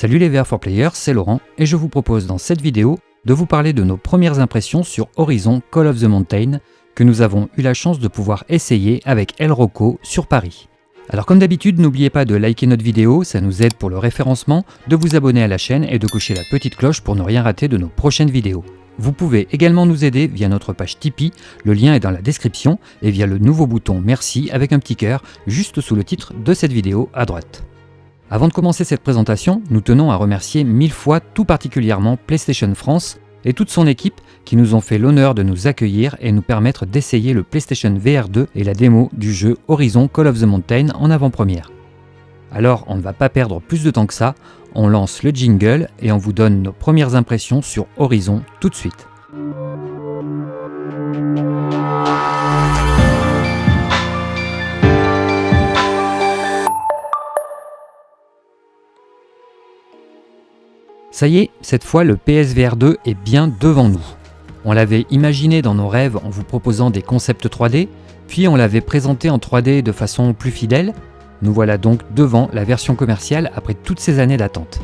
Salut les VR4Players, c'est Laurent et je vous propose dans cette vidéo de vous parler de nos premières impressions sur Horizon Call of the Mountain que nous avons eu la chance de pouvoir essayer avec El Rocco sur Paris. Alors comme d'habitude, n'oubliez pas de liker notre vidéo, ça nous aide pour le référencement, de vous abonner à la chaîne et de cocher la petite cloche pour ne rien rater de nos prochaines vidéos. Vous pouvez également nous aider via notre page Tipeee, le lien est dans la description, et via le nouveau bouton Merci avec un petit cœur juste sous le titre de cette vidéo à droite. Avant de commencer cette présentation, nous tenons à remercier 1000 fois tout particulièrement PlayStation France et toute son équipe qui nous ont fait l'honneur de nous accueillir et nous permettre d'essayer le PlayStation VR 2 et la démo du jeu Horizon Call of the Mountain en avant-première. Alors on ne va pas perdre plus de temps que ça, on lance le jingle et on vous donne nos premières impressions sur Horizon tout de suite. Ça y est, cette fois le PSVR 2 est bien devant nous. On l'avait imaginé dans nos rêves en vous proposant des concepts 3D, puis on l'avait présenté en 3D de façon plus fidèle. Nous voilà donc devant la version commerciale après toutes ces années d'attente.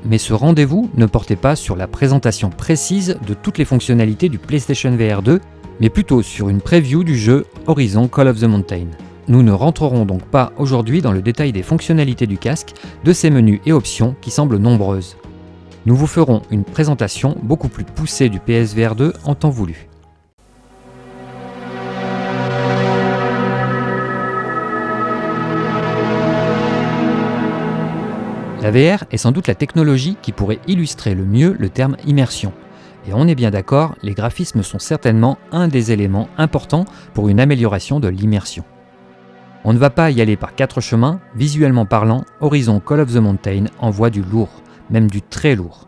Mais ce rendez-vous ne portait pas sur la présentation précise de toutes les fonctionnalités du PlayStation VR 2, mais plutôt sur une preview du jeu Horizon Call of the Mountain. Nous ne rentrerons donc pas aujourd'hui dans le détail des fonctionnalités du casque, de ses menus et options qui semblent nombreuses. Nous vous ferons une présentation beaucoup plus poussée du PSVR 2 en temps voulu. La VR est sans doute la technologie qui pourrait illustrer le mieux le terme immersion. Et on est bien d'accord, les graphismes sont certainement un des éléments importants pour une amélioration de l'immersion. On ne va pas y aller par quatre chemins, visuellement parlant, Horizon Call of the Mountain envoie du lourd, même du très lourd.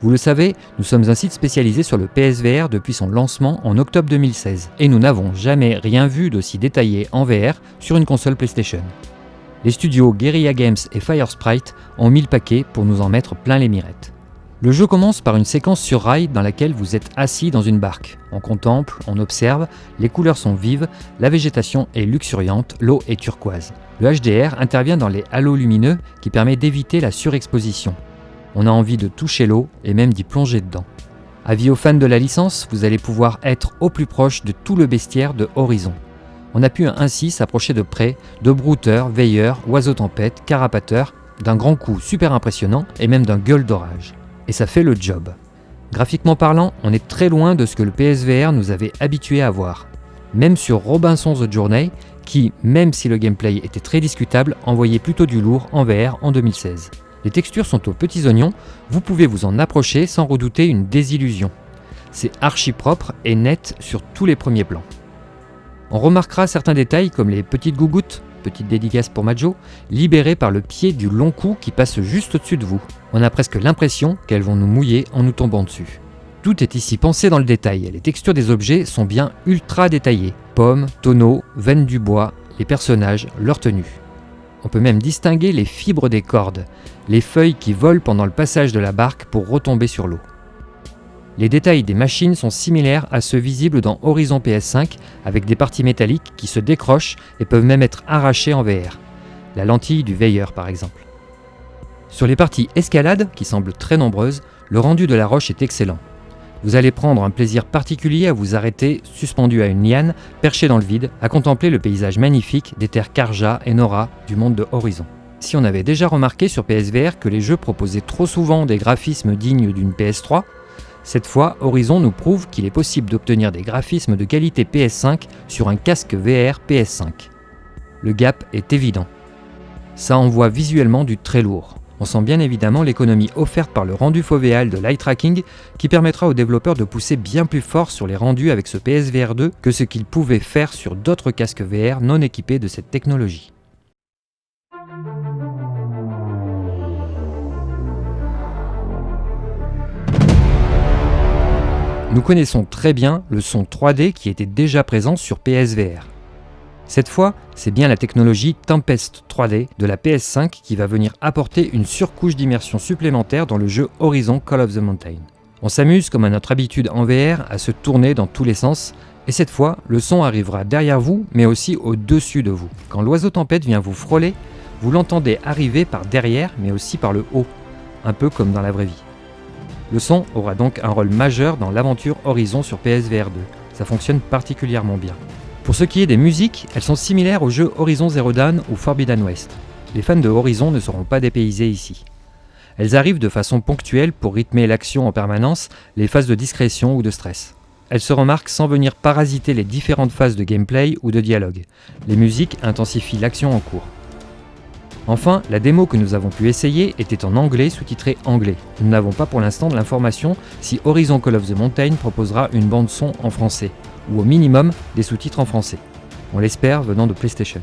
Vous le savez, nous sommes un site spécialisé sur le PSVR depuis son lancement en octobre 2016, et nous n'avons jamais rien vu d'aussi détaillé en VR sur une console PlayStation. Les studios Guerrilla Games et Firesprite ont mis le paquet pour nous en mettre plein les mirettes. Le jeu commence par une séquence sur rail dans laquelle vous êtes assis dans une barque. On contemple, on observe, les couleurs sont vives, la végétation est luxuriante, l'eau est turquoise. Le HDR intervient dans les halos lumineux qui permet d'éviter la surexposition. On a envie de toucher l'eau et même d'y plonger dedans. Avis aux fans de la licence, vous allez pouvoir être au plus proche de tout le bestiaire de Horizon. On a pu ainsi s'approcher de près de brouteurs, veilleurs, oiseaux tempêtes, carapateurs, d'un grand coup super impressionnant et même d'un gueule d'orage. Et ça fait le job. Graphiquement parlant, on est très loin de ce que le PSVR nous avait habitués à voir. Même sur Robinson's Journey, qui, même si le gameplay était très discutable, envoyait plutôt du lourd en VR en 2016. Les textures sont aux petits oignons, vous pouvez vous en approcher sans redouter une désillusion. C'est archi propre et net sur tous les premiers plans. On remarquera certains détails comme les petites gougouttes, petite dédicace pour Majo, libérées par le pied du long cou qui passe juste au-dessus de vous. On a presque l'impression qu'elles vont nous mouiller en nous tombant dessus. Tout est ici pensé dans le détail, les textures des objets sont bien ultra détaillées. Pommes, tonneaux, veines du bois, les personnages, leur tenue. On peut même distinguer les fibres des cordes, les feuilles qui volent pendant le passage de la barque pour retomber sur l'eau. Les détails des machines sont similaires à ceux visibles dans Horizon PS5 avec des parties métalliques qui se décrochent et peuvent même être arrachées en VR. La lentille du veilleur par exemple. Sur les parties escalade, qui semblent très nombreuses, le rendu de la roche est excellent. Vous allez prendre un plaisir particulier à vous arrêter, suspendu à une liane, perché dans le vide, à contempler le paysage magnifique des terres Karja et Nora du monde de Horizon. Si on avait déjà remarqué sur PSVR que les jeux proposaient trop souvent des graphismes dignes d'une PS3, cette fois, Horizon nous prouve qu'il est possible d'obtenir des graphismes de qualité PS5 sur un casque VR PS5. Le gap est évident. Ça envoie visuellement du très lourd. On sent bien évidemment l'économie offerte par le rendu fovéal de l'eye tracking qui permettra aux développeurs de pousser bien plus fort sur les rendus avec ce PSVR 2 que ce qu'ils pouvaient faire sur d'autres casques VR non équipés de cette technologie. Nous connaissons très bien le son 3D qui était déjà présent sur PSVR. Cette fois, c'est bien la technologie Tempest 3D de la PS5 qui va venir apporter une surcouche d'immersion supplémentaire dans le jeu Horizon Call of the Mountain. On s'amuse, comme à notre habitude en VR, à se tourner dans tous les sens, et cette fois, le son arrivera derrière vous, mais aussi au-dessus de vous. Quand l'oiseau tempête vient vous frôler, vous l'entendez arriver par derrière, mais aussi par le haut. un peu comme dans la vraie vie. Le son aura donc un rôle majeur dans l'aventure Horizon sur PSVR 2. Ça fonctionne particulièrement bien. Pour ce qui est des musiques, elles sont similaires aux jeux Horizon Zero Dawn ou Forbidden West. Les fans de Horizon ne seront pas dépaysés ici. Elles arrivent de façon ponctuelle pour rythmer l'action en permanence, les phases de discrétion ou de stress. Elles se remarquent sans venir parasiter les différentes phases de gameplay ou de dialogue. Les musiques intensifient l'action en cours. Enfin, la démo que nous avons pu essayer était en anglais sous-titré anglais. Nous n'avons pas pour l'instant de l'information si Horizon Call of the Mountain proposera une bande son en français, ou au minimum des sous-titres en français. On l'espère venant de PlayStation.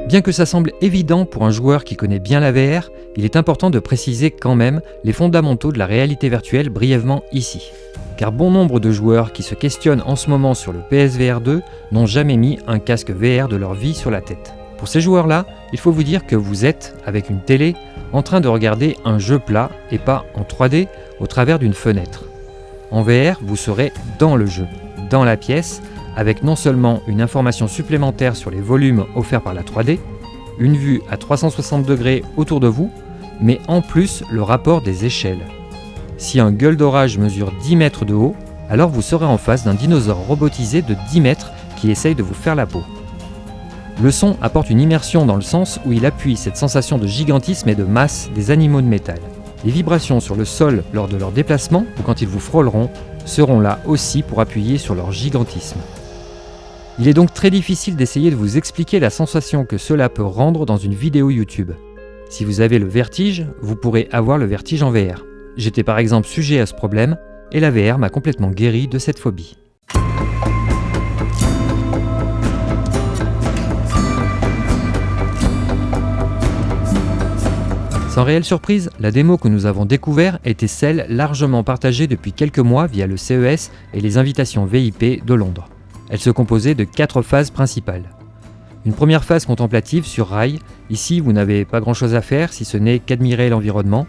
Bien que ça semble évident pour un joueur qui connaît bien la VR, il est important de préciser quand même les fondamentaux de la réalité virtuelle brièvement ici. Car bon nombre de joueurs qui se questionnent en ce moment sur le PSVR 2 n'ont jamais mis un casque VR de leur vie sur la tête. Pour ces joueurs-là, il faut vous dire que vous êtes, avec une télé, en train de regarder un jeu plat et pas en 3D au travers d'une fenêtre. En VR, vous serez dans le jeu, dans la pièce, avec non seulement une information supplémentaire sur les volumes offerts par la 3D, une vue à 360 degrés autour de vous, mais en plus le rapport des échelles. Si un gueule d'orage mesure 10 mètres de haut, alors vous serez en face d'un dinosaure robotisé de 10 mètres qui essaye de vous faire la peau. Le son apporte une immersion dans le sens où il appuie cette sensation de gigantisme et de masse des animaux de métal. Les vibrations sur le sol lors de leur déplacement ou quand ils vous frôleront seront là aussi pour appuyer sur leur gigantisme. Il est donc très difficile d'essayer de vous expliquer la sensation que cela peut rendre dans une vidéo YouTube. Si vous avez le vertige, vous pourrez avoir le vertige en VR. J'étais par exemple sujet à ce problème et la VR m'a complètement guéri de cette phobie. Sans réelle surprise, la démo que nous avons découverte était celle largement partagée depuis quelques mois via le CES et les invitations VIP de Londres. Elle se composait de 4 phases principales. Une première phase contemplative sur rail, ici vous n'avez pas grand chose à faire si ce n'est qu'admirer l'environnement.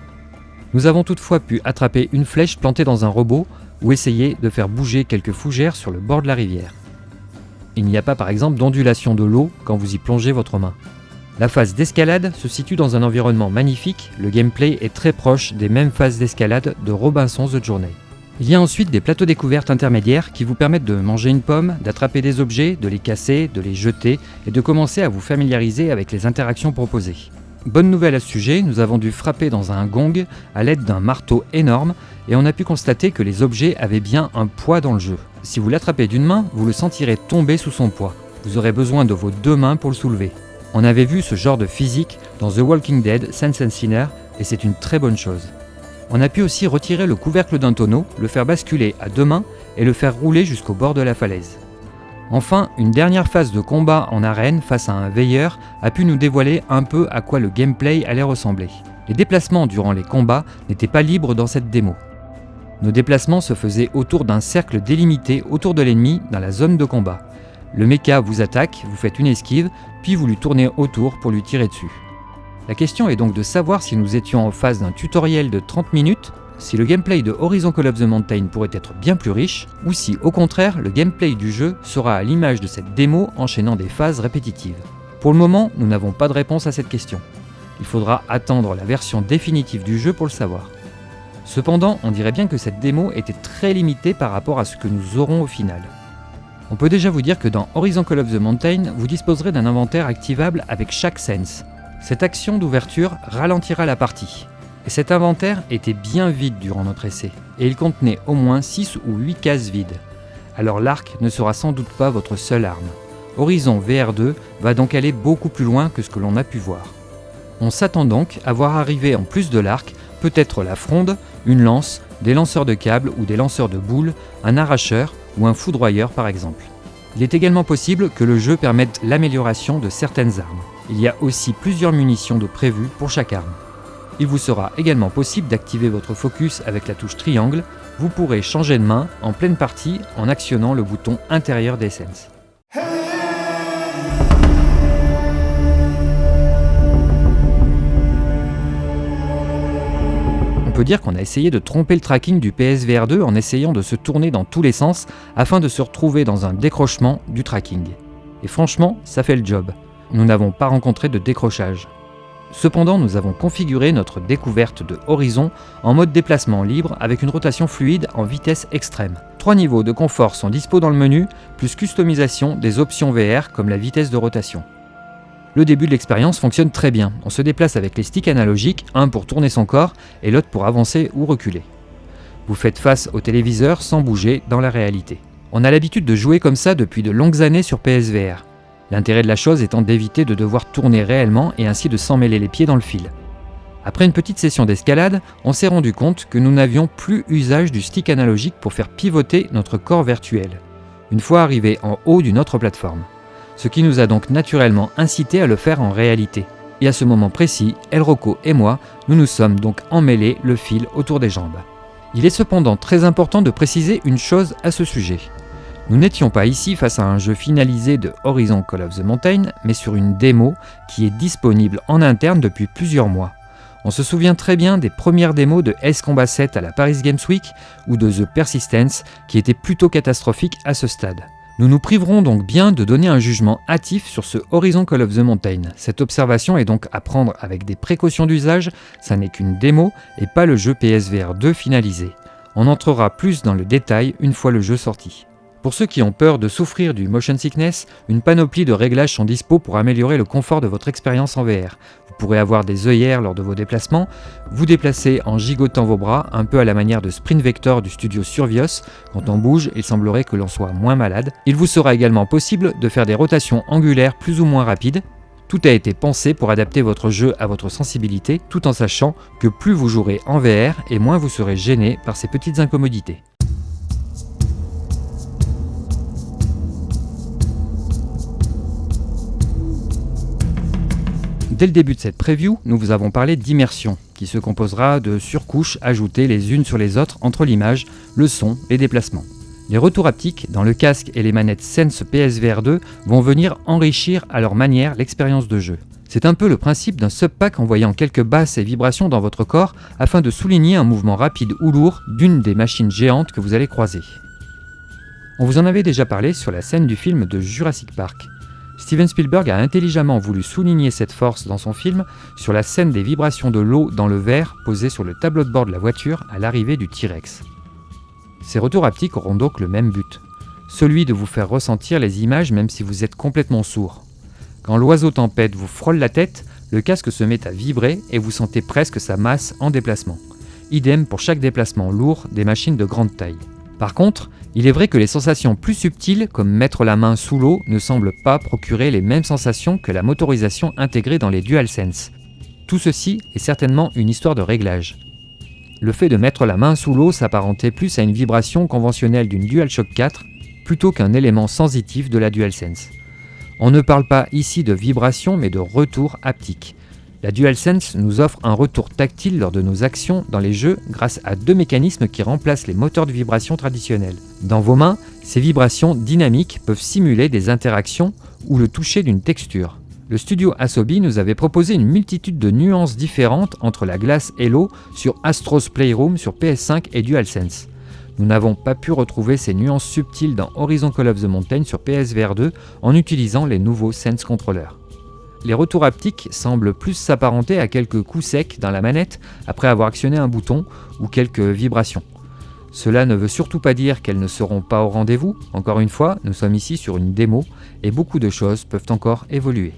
Nous avons toutefois pu attraper une flèche plantée dans un robot ou essayer de faire bouger quelques fougères sur le bord de la rivière. Il n'y a pas par exemple d'ondulation de l'eau quand vous y plongez votre main. La phase d'escalade se situe dans un environnement magnifique, le gameplay est très proche des mêmes phases d'escalade de Robinson's The Journey. Il y a ensuite des plateaux découvertes intermédiaires qui vous permettent de manger une pomme, d'attraper des objets, de les casser, de les jeter et de commencer à vous familiariser avec les interactions proposées. Bonne nouvelle à ce sujet, nous avons dû frapper dans un gong à l'aide d'un marteau énorme et on a pu constater que les objets avaient bien un poids dans le jeu. Si vous l'attrapez d'une main, vous le sentirez tomber sous son poids. Vous aurez besoin de vos 2 mains pour le soulever. On avait vu ce genre de physique dans The Walking Dead, Saints and Sinners et c'est une très bonne chose. On a pu aussi retirer le couvercle d'un tonneau, le faire basculer à 2 mains et le faire rouler jusqu'au bord de la falaise. Enfin, une dernière phase de combat en arène face à un veilleur a pu nous dévoiler un peu à quoi le gameplay allait ressembler. Les déplacements durant les combats n'étaient pas libres dans cette démo. Nos déplacements se faisaient autour d'un cercle délimité autour de l'ennemi dans la zone de combat. Le mecha vous attaque, vous faites une esquive, puis vous lui tournez autour pour lui tirer dessus. La question est donc de savoir si nous étions en face d'un tutoriel de 30 minutes, si le gameplay de Horizon Call of the Mountain pourrait être bien plus riche, ou si au contraire le gameplay du jeu sera à l'image de cette démo enchaînant des phases répétitives. Pour le moment, nous n'avons pas de réponse à cette question. Il faudra attendre la version définitive du jeu pour le savoir. Cependant, on dirait bien que cette démo était très limitée par rapport à ce que nous aurons au final. On peut déjà vous dire que dans Horizon Call of the Mountain, vous disposerez d'un inventaire activable avec chaque sense. Cette action d'ouverture ralentira la partie. Et cet inventaire était bien vide durant notre essai, et il contenait au moins 6 ou 8 cases vides. Alors l'arc ne sera sans doute pas votre seule arme. Horizon VR 2 va donc aller beaucoup plus loin que ce que l'on a pu voir. On s'attend donc à voir arriver en plus de l'arc, peut-être la fronde, une lance, des lanceurs de câbles ou des lanceurs de boules, un arracheur ou un foudroyeur par exemple. Il est également possible que le jeu permette l'amélioration de certaines armes. Il y a aussi plusieurs munitions de prévues pour chaque arme. Il vous sera également possible d'activer votre focus avec la touche triangle. Vous pourrez changer de main en pleine partie en actionnant le bouton intérieur des senses. On peut dire qu'on a essayé de tromper le tracking du PSVR 2 en essayant de se tourner dans tous les sens afin de se retrouver dans un décrochement du tracking. Et franchement, ça fait le job. Nous n'avons pas rencontré de décrochage. Cependant, nous avons configuré notre découverte de Horizon en mode déplacement libre avec une rotation fluide en vitesse extrême. 3 niveaux de confort sont dispo dans le menu, plus customisation des options VR comme la vitesse de rotation. Le début de l'expérience fonctionne très bien. On se déplace avec les sticks analogiques, un pour tourner son corps et l'autre pour avancer ou reculer. Vous faites face au téléviseur sans bouger dans la réalité. On a l'habitude de jouer comme ça depuis de longues années sur PSVR. L'intérêt de la chose étant d'éviter de devoir tourner réellement et ainsi de s'emmêler les pieds dans le fil. Après une petite session d'escalade, on s'est rendu compte que nous n'avions plus usage du stick analogique pour faire pivoter notre corps virtuel, une fois arrivé en haut d'une autre plateforme. Ce qui nous a donc naturellement incité à le faire en réalité. Et à ce moment précis, El Rocco et moi, nous nous sommes donc emmêlés le fil autour des jambes. Il est cependant très important de préciser une chose à ce sujet. Nous n'étions pas ici face à un jeu finalisé de Horizon Call of the Mountain, mais sur une démo qui est disponible en interne depuis plusieurs mois. On se souvient très bien des premières démos de Ace Combat 7 à la Paris Games Week ou de The Persistence qui étaient plutôt catastrophiques à ce stade. Nous nous priverons donc bien de donner un jugement hâtif sur ce Horizon Call of the Mountain. Cette observation est donc à prendre avec des précautions d'usage, ça n'est qu'une démo et pas le jeu PSVR 2 finalisé. On entrera plus dans le détail une fois le jeu sorti. Pour ceux qui ont peur de souffrir du motion sickness, une panoplie de réglages sont dispo pour améliorer le confort de votre expérience en VR. Vous pourrez avoir des œillères lors de vos déplacements, vous déplacer en gigotant vos bras, un peu à la manière de Sprint Vector du studio Survios. Quand on bouge, il semblerait que l'on soit moins malade. Il vous sera également possible de faire des rotations angulaires plus ou moins rapides. Tout a été pensé pour adapter votre jeu à votre sensibilité, tout en sachant que plus vous jouerez en VR et moins vous serez gêné par ces petites incommodités. Dès le début de cette preview, nous vous avons parlé d'immersion, qui se composera de surcouches ajoutées les unes sur les autres entre l'image, le son, les déplacements. Les retours haptiques dans le casque et les manettes Sense PSVR 2 vont venir enrichir à leur manière l'expérience de jeu. C'est un peu le principe d'un subpack envoyant quelques basses et vibrations dans votre corps afin de souligner un mouvement rapide ou lourd d'une des machines géantes que vous allez croiser. On vous en avait déjà parlé sur la scène du film de Jurassic Park. Steven Spielberg a intelligemment voulu souligner cette force dans son film sur la scène des vibrations de l'eau dans le verre posé sur le tableau de bord de la voiture à l'arrivée du T-Rex. Ces retours haptiques auront donc le même but, celui de vous faire ressentir les images même si vous êtes complètement sourd. Quand l'oiseau tempête vous frôle la tête, le casque se met à vibrer et vous sentez presque sa masse en déplacement. Idem pour chaque déplacement lourd des machines de grande taille. Par contre, il est vrai que les sensations plus subtiles, comme mettre la main sous l'eau, ne semblent pas procurer les mêmes sensations que la motorisation intégrée dans les DualSense. Tout ceci est certainement une histoire de réglage. Le fait de mettre la main sous l'eau s'apparentait plus à une vibration conventionnelle d'une DualShock 4 plutôt qu'un élément sensitif de la DualSense. On ne parle pas ici de vibration mais de retour haptique. La DualSense nous offre un retour tactile lors de nos actions dans les jeux grâce à 2 mécanismes qui remplacent les moteurs de vibration traditionnels. Dans vos mains, ces vibrations dynamiques peuvent simuler des interactions ou le toucher d'une texture. Le studio Asobi nous avait proposé une multitude de nuances différentes entre la glace et l'eau sur Astro's Playroom sur PS5 et DualSense. Nous n'avons pas pu retrouver ces nuances subtiles dans Horizon Call of the Mountain sur PSVR 2 en utilisant les nouveaux Sense Controllers. Les retours haptiques semblent plus s'apparenter à quelques coups secs dans la manette après avoir actionné un bouton ou quelques vibrations. Cela ne veut surtout pas dire qu'elles ne seront pas au rendez-vous. Encore une fois, nous sommes ici sur une démo et beaucoup de choses peuvent encore évoluer.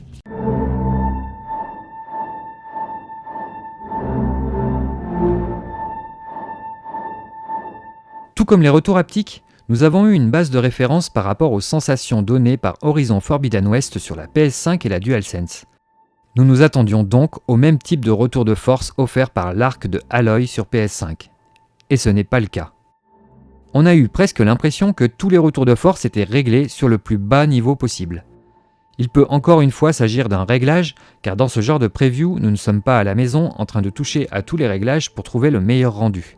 Tout comme les retours haptiques, nous avons eu une base de référence par rapport aux sensations données par Horizon Forbidden West sur la PS5 et la DualSense. Nous nous attendions donc au même type de retour de force offert par l'arc de Aloy sur PS5. Et ce n'est pas le cas. On a eu presque l'impression que tous les retours de force étaient réglés sur le plus bas niveau possible. Il peut encore une fois s'agir d'un réglage, car dans ce genre de preview, nous ne sommes pas à la maison en train de toucher à tous les réglages pour trouver le meilleur rendu.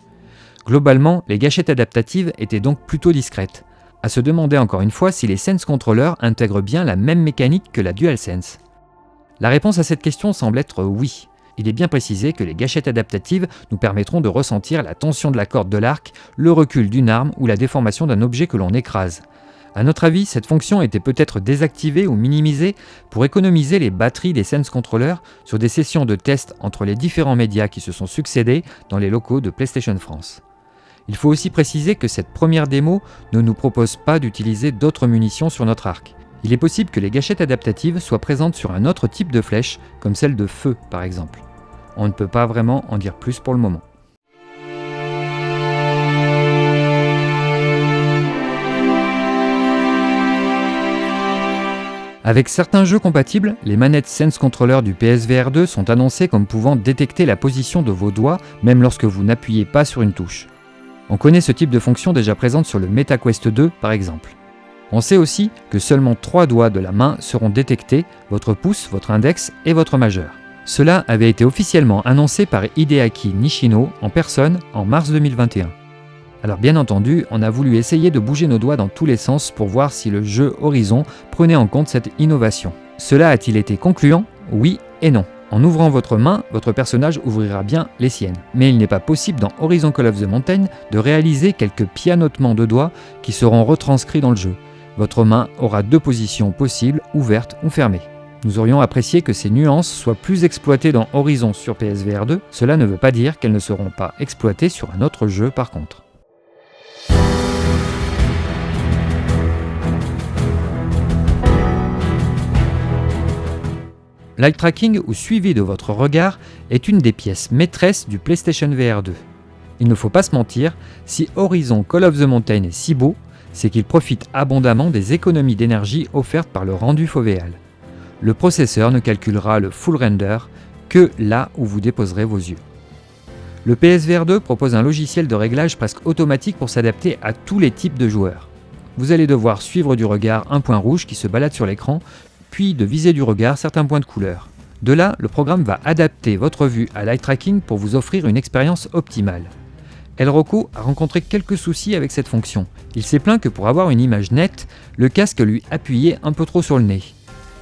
Globalement, les gâchettes adaptatives étaient donc plutôt discrètes. À se demander encore une fois si les Sense Controllers intègrent bien la même mécanique que la DualSense. La réponse à cette question semble être oui. Il est bien précisé que les gâchettes adaptatives nous permettront de ressentir la tension de la corde de l'arc, le recul d'une arme ou la déformation d'un objet que l'on écrase. À notre avis, cette fonction était peut-être désactivée ou minimisée pour économiser les batteries des Sense Controllers sur des sessions de test entre les différents médias qui se sont succédés dans les locaux de PlayStation France. Il faut aussi préciser que cette première démo ne nous propose pas d'utiliser d'autres munitions sur notre arc. Il est possible que les gâchettes adaptatives soient présentes sur un autre type de flèche, comme celle de feu par exemple. On ne peut pas vraiment en dire plus pour le moment. Avec certains jeux compatibles, les manettes Sense Controller du PSVR 2 sont annoncées comme pouvant détecter la position de vos doigts même lorsque vous n'appuyez pas sur une touche. On connaît ce type de fonction déjà présente sur le MetaQuest 2 par exemple. On sait aussi que seulement 3 doigts de la main seront détectés, votre pouce, votre index et votre majeur. Cela avait été officiellement annoncé par Hideaki Nishino en personne en mars 2021. Alors bien entendu, on a voulu essayer de bouger nos doigts dans tous les sens pour voir si le jeu Horizon prenait en compte cette innovation. Cela a-t-il été concluant ? Oui et non. En ouvrant votre main, votre personnage ouvrira bien les siennes. Mais il n'est pas possible dans Horizon Call of the Mountain de réaliser quelques pianotements de doigts qui seront retranscrits dans le jeu. Votre main aura 2 positions possibles, ouvertes ou fermées. Nous aurions apprécié que ces nuances soient plus exploitées dans Horizon sur PSVR 2, cela ne veut pas dire qu'elles ne seront pas exploitées sur un autre jeu par contre. L'eye tracking ou suivi de votre regard est une des pièces maîtresses du PlayStation VR 2. Il ne faut pas se mentir, si Horizon Call of the Mountain est si beau, c'est qu'il profite abondamment des économies d'énergie offertes par le rendu fovéal. Le processeur ne calculera le full render que là où vous déposerez vos yeux. Le PSVR 2 propose un logiciel de réglage presque automatique pour s'adapter à tous les types de joueurs. Vous allez devoir suivre du regard un point rouge qui se balade sur l'écran, puis de viser du regard certains points de couleur. De là, le programme va adapter votre vue à l'eye tracking pour vous offrir une expérience optimale. Elrocco a rencontré quelques soucis avec cette fonction. Il s'est plaint que pour avoir une image nette, le casque lui appuyait un peu trop sur le nez.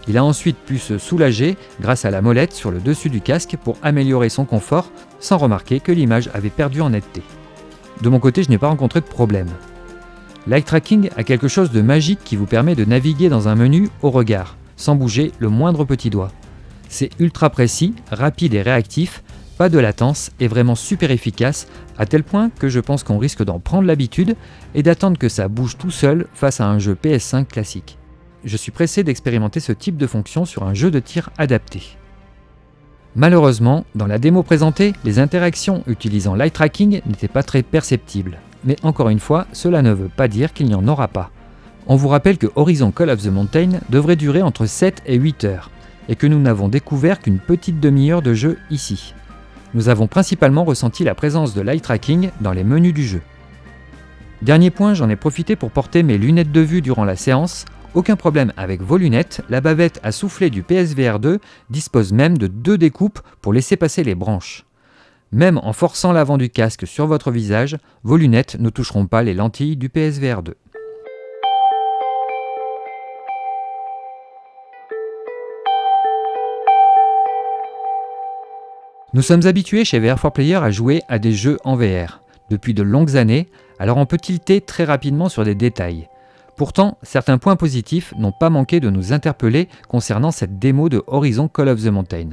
Il a ensuite pu se soulager grâce à la molette sur le dessus du casque pour améliorer son confort sans remarquer que l'image avait perdu en netteté. De mon côté, je n'ai pas rencontré de problème. L'eye tracking a quelque chose de magique qui vous permet de naviguer dans un menu au regard, sans bouger le moindre petit doigt. C'est ultra précis, rapide et réactif, pas de latence et vraiment super efficace, à tel point que je pense qu'on risque d'en prendre l'habitude et d'attendre que ça bouge tout seul face à un jeu PS5 classique. Je suis pressé d'expérimenter ce type de fonction sur un jeu de tir adapté. Malheureusement, dans la démo présentée, les interactions utilisant l'eye tracking n'étaient pas très perceptibles. Mais encore une fois, cela ne veut pas dire qu'il n'y en aura pas. On vous rappelle que Horizon Call of the Mountain devrait durer entre 7 et 8 heures, et que nous n'avons découvert qu'une petite demi-heure de jeu ici. Nous avons principalement ressenti la présence de l'eye tracking dans les menus du jeu. Dernier point, j'en ai profité pour porter mes lunettes de vue durant la séance. Aucun problème avec vos lunettes, la bavette à souffler du PSVR 2 dispose même de 2 découpes pour laisser passer les branches. Même en forçant l'avant du casque sur votre visage, vos lunettes ne toucheront pas les lentilles du PSVR 2. Nous sommes habitués chez VR4Player à jouer à des jeux en VR depuis de longues années, alors on peut tilter très rapidement sur des détails. Pourtant, certains points positifs n'ont pas manqué de nous interpeller concernant cette démo de Horizon Call of the Mountain.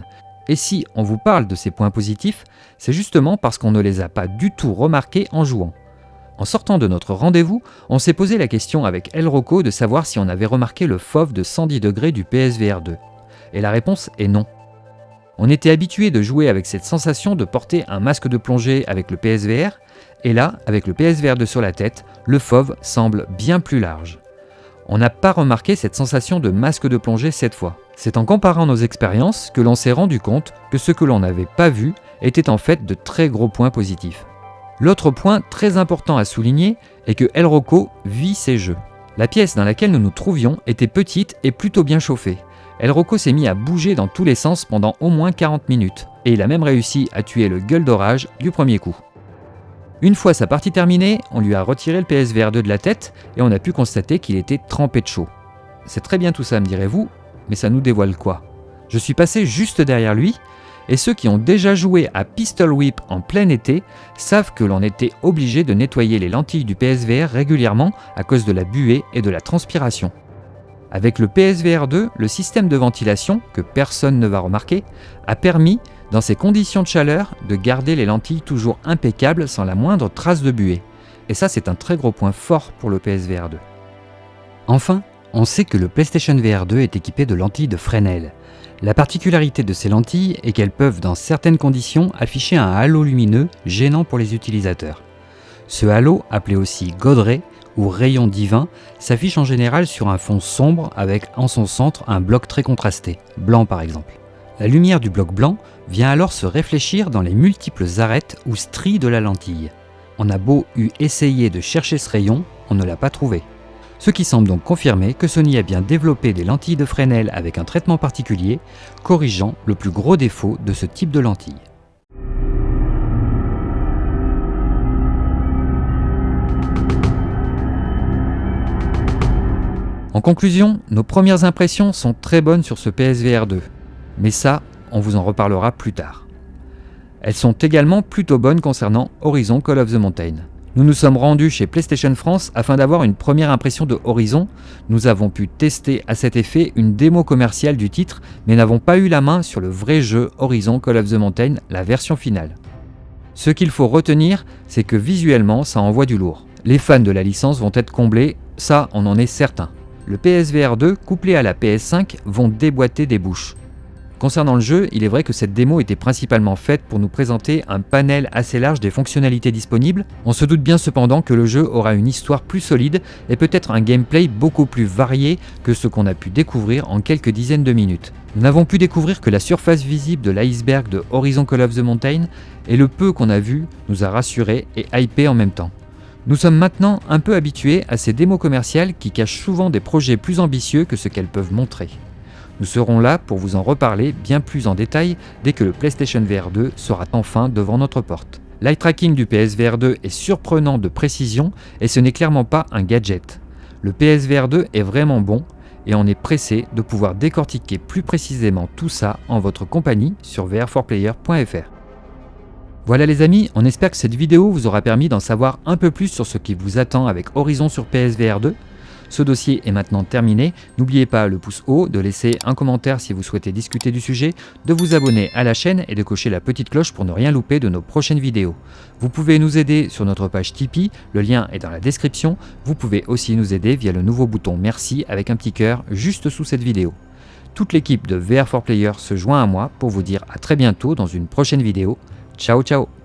Et si on vous parle de ces points positifs, c'est justement parce qu'on ne les a pas du tout remarqués en jouant. En sortant de notre rendez-vous, on s'est posé la question avec Elrocco de savoir si on avait remarqué le FOV de 110 degrés du PSVR 2. Et la réponse est non. On était habitué de jouer avec cette sensation de porter un masque de plongée avec le PSVR, et là, avec le PSVR 2 sur la tête, le FOV semble bien plus large. On n'a pas remarqué cette sensation de masque de plongée cette fois. C'est en comparant nos expériences que l'on s'est rendu compte que ce que l'on n'avait pas vu était en fait de très gros points positifs. L'autre point très important à souligner est que Elrocco vit ses jeux. La pièce dans laquelle nous nous trouvions était petite et plutôt bien chauffée. Elrocco s'est mis à bouger dans tous les sens pendant au moins 40 minutes, et il a même réussi à tuer le gueule d'orage du premier coup. Une fois sa partie terminée, on lui a retiré le PSVR 2 de la tête et on a pu constater qu'il était trempé de chaud. C'est très bien tout ça, me direz-vous, mais ça nous dévoile quoi ? Je suis passé juste derrière lui Et ceux qui ont déjà joué à Pistol Whip en plein été savent que l'on était obligé de nettoyer les lentilles du PSVR régulièrement à cause de la buée et de la transpiration. Avec le PSVR 2, le système de ventilation, que personne ne va remarquer, a permis, dans ces conditions de chaleur, de garder les lentilles toujours impeccables sans la moindre trace de buée. Et ça, c'est un très gros point fort pour le PSVR 2. Enfin, on sait que le PlayStation VR 2 est équipé de lentilles de Fresnel. La particularité de ces lentilles est qu'elles peuvent, dans certaines conditions, afficher un halo lumineux gênant pour les utilisateurs. Ce halo, appelé aussi godret ou rayon divin, s'affiche en général sur un fond sombre avec en son centre un bloc très contrasté, blanc par exemple. La lumière du bloc blanc vient alors se réfléchir dans les multiples arêtes ou stries de la lentille. On a beau essayer de chercher ce rayon, on ne l'a pas trouvé. Ce qui semble donc confirmer que Sony a bien développé des lentilles de Fresnel avec un traitement particulier, corrigeant le plus gros défaut de ce type de lentille. En conclusion, nos premières impressions sont très bonnes sur ce PSVR 2, mais ça, on vous en reparlera plus tard. Elles sont également plutôt bonnes concernant Horizon Call of the Mountain. Nous nous sommes rendus chez PlayStation France afin d'avoir une première impression de Horizon. Nous avons pu tester à cet effet une démo commerciale du titre, mais n'avons pas eu la main sur le vrai jeu Horizon Call of the Mountain, la version finale. Ce qu'il faut retenir, c'est que visuellement, ça envoie du lourd. Les fans de la licence vont être comblés, ça on en est certain. Le PSVR 2 couplé à la PS5 vont déboîter des bouches. Concernant le jeu, il est vrai que cette démo était principalement faite pour nous présenter un panel assez large des fonctionnalités disponibles. On se doute bien cependant que le jeu aura une histoire plus solide et peut-être un gameplay beaucoup plus varié que ce qu'on a pu découvrir en quelques dizaines de minutes. Nous n'avons pu découvrir que la surface visible de l'iceberg de Horizon Call of the Mountain et le peu qu'on a vu nous a rassurés et hypés en même temps. Nous sommes maintenant un peu habitués à ces démos commerciales qui cachent souvent des projets plus ambitieux que ce qu'elles peuvent montrer. Nous serons là pour vous en reparler bien plus en détail dès que le PlayStation VR 2 sera enfin devant notre porte. L'eye tracking du PSVR 2 est surprenant de précision et ce n'est clairement pas un gadget. Le PSVR 2 est vraiment bon et on est pressé de pouvoir décortiquer plus précisément tout ça en votre compagnie sur vr4player.fr. Voilà les amis, on espère que cette vidéo vous aura permis d'en savoir un peu plus sur ce qui vous attend avec Horizon sur PSVR 2. Ce dossier est maintenant terminé, n'oubliez pas le pouce haut, de laisser un commentaire si vous souhaitez discuter du sujet, de vous abonner à la chaîne et de cocher la petite cloche pour ne rien louper de nos prochaines vidéos. Vous pouvez nous aider sur notre page Tipeee, le lien est dans la description. Vous pouvez aussi nous aider via le nouveau bouton merci avec un petit cœur juste sous cette vidéo. Toute l'équipe de VR4Player se joint à moi pour vous dire à très bientôt dans une prochaine vidéo. Ciao ciao!